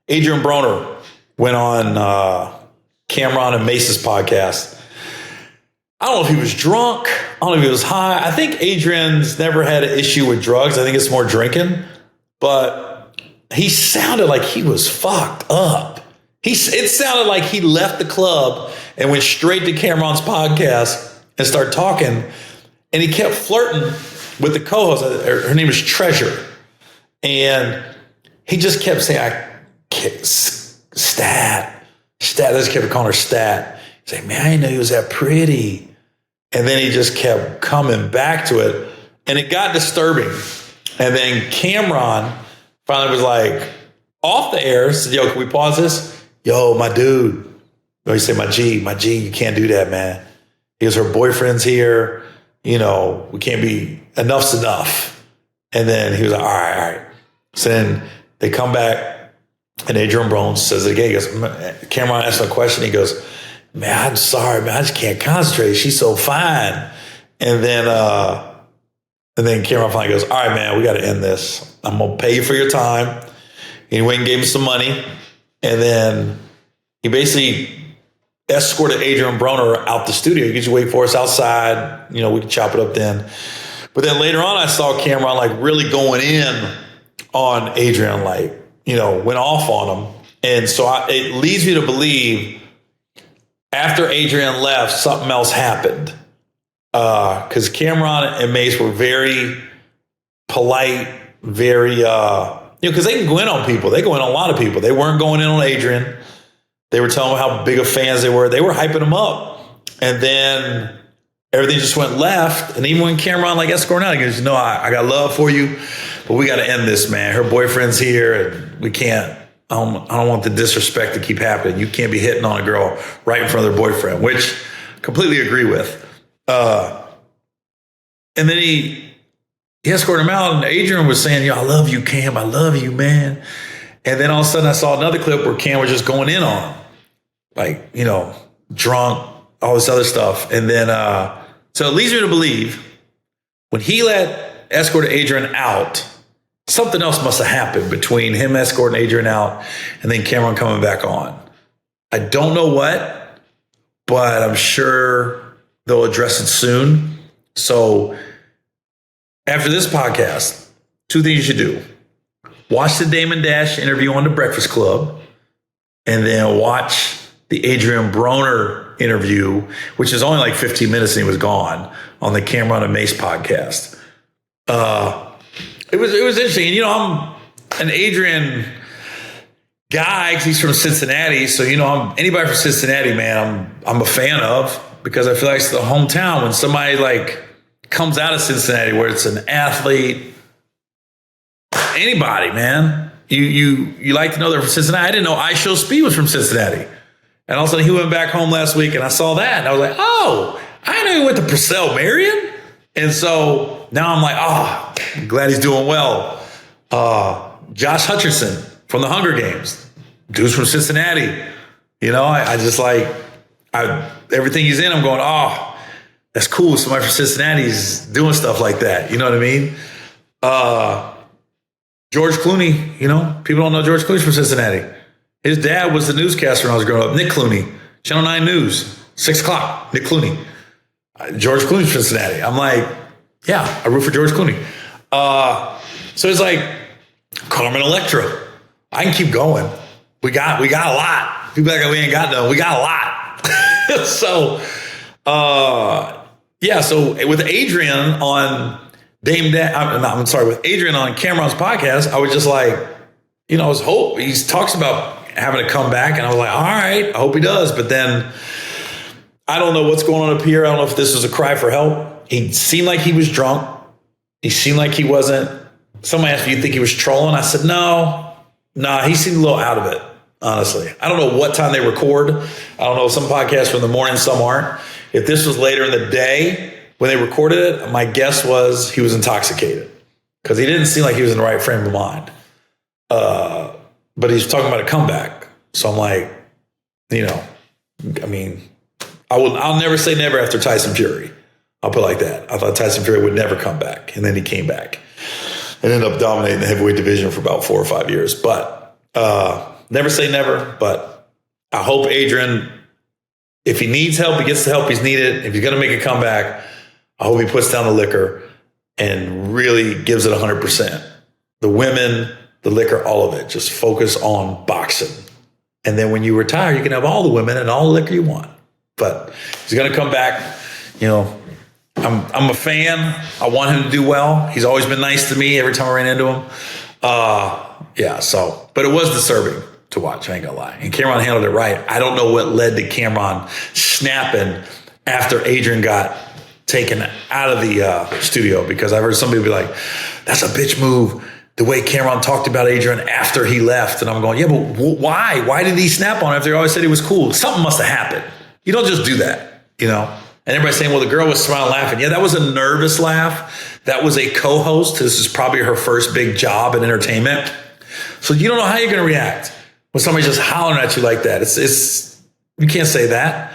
Adrien Broner went on Cameron and Mace's podcast. I don't know if he was drunk. I don't know if he was high. I think Adrian's never had an issue with drugs. I think it's more drinking. But he sounded like he was fucked up. It sounded like he left the club and went straight to Cameron's podcast and started talking. And he kept flirting with the co-host. Her name is Treasure. And he just kept saying, Stat. They just kept calling her Stat. He's like, man, I didn't know he was that pretty. And then he just kept coming back to it. And it got disturbing. And then Cameron finally was like, off the air, said, yo, can we pause this? Yo, my dude. No, he said, my G, you can't do that, man. He goes, her boyfriend's here. You know, we can't be, enough's enough. And then he was like, all right. So then they come back, and Adrien Broner says it again. He goes, Cameron asked him a question. He goes, man, I'm sorry, man. I just can't concentrate. She's so fine. And then Cameron finally goes, all right, man, we got to end this. I'm going to pay you for your time. And he went and gave him some money. And then he basically escorted Adrien Broner out the studio. You could wait for us outside. You know, we could chop it up then. But then later on, I saw Cameron like really going in on Adrien, like, you know, went off on him. And so it leads me to believe after Adrien left, something else happened. Because Cameron and Mace were very polite, very, because they can go in on people. They go in on a lot of people. They weren't going in on Adrien. They were telling him how big of fans they were. They were hyping him up. And then everything just went left. And even when Cameron like escorted out, he goes, I got love for you, but we got to end this, man. Her boyfriend's here and we can't. I don't want the disrespect to keep happening. You can't be hitting on a girl right in front of their boyfriend, which I completely agree with. And then he escorted him out, and Adrien was saying, I love you, Cam. I love you, man. And then all of a sudden I saw another clip where Cam was just going in on him. Like, drunk, all this other stuff. And then, so it leads me to believe when he escorted Adrien out, something else must have happened between him escorting Adrien out and then Cameron coming back on. I don't know what, but I'm sure they'll address it soon. So after this podcast, 2 things you should do. Watch the Damon Dash interview on The Breakfast Club, and then watch the Adrien Broner interview, which is only like 15 minutes and he was gone, on the Cameron and Mace podcast. It was interesting. I'm an Adrien guy because he's from Cincinnati. So, anybody from Cincinnati, man, I'm a fan of, because I feel like it's the hometown. When somebody like comes out of Cincinnati, where it's an athlete, anybody, man, you like to know they're from Cincinnati. I didn't know I Show Speed was from Cincinnati. And all of a sudden he went back home last week and I saw that and I was like, oh, I know he went to Purcell Marion. And so now I'm like, I'm glad he's doing well. Josh Hutcherson from the Hunger Games, dude's from Cincinnati. I just like, everything he's in, I'm going, that's cool. Somebody from Cincinnati's doing stuff like that. You know what I mean? George Clooney, people don't know George Clooney's from Cincinnati. His dad was the newscaster when I was growing up. Nick Clooney, Channel 9 News, 6 o'clock, Nick Clooney. George Clooney's from Cincinnati. I'm like, yeah, I root for George Clooney. So it's like Carmen Electra. I can keep going. We got a lot. People like we ain't got no. We got a lot. So with Adrien on with Adrien on Cameron's podcast, I was just like, I was hope he talks about having to come back, and I was like, all right, I hope he does. But then I don't know what's going on up here. I don't know if this was a cry for help. He seemed like he was drunk. He seemed like he wasn't. Somebody asked me, you think he was trolling? I said, no, he seemed a little out of it, honestly. I don't know what time they record. I don't know, some podcasts are in the morning, some aren't. If this was later in the day when they recorded it, my guess was he was intoxicated, because he didn't seem like he was in the right frame of mind. But he's talking about a comeback. So I'm like, I'll never say never after Tyson Fury. I'll put it like that. I thought Tyson Fury would never come back. And then he came back and ended up dominating the heavyweight division for about 4 or 5 years. But Never say never, but I hope Adrien, if he needs help, he gets the help he's needed. If he's going to make a comeback, I hope he puts down the liquor and really gives it 100%. The women, the liquor, all of it. Just focus on boxing. And then when you retire, you can have all the women and all the liquor you want. But he's going to come back. You know, I'm a fan. I want him to do well. He's always been nice to me every time I ran into him. But it was disturbing to watch, I ain't gonna lie. And Cameron handled it right. I don't know what led to Cameron snapping after Adrien got taken out of the studio, because I've heard somebody be like, that's a bitch move, the way Cameron talked about Adrien after he left. And I'm going, yeah, but why? Why did he snap on him if they always said he was cool? Something must have happened. You don't just do that, you know? And everybody's saying, well, the girl was smiling, laughing. Yeah, that was a nervous laugh. That was a co-host. This is probably her first big job in entertainment. So you don't know how you're going to react when somebody's just hollering at you like that. You can't say that.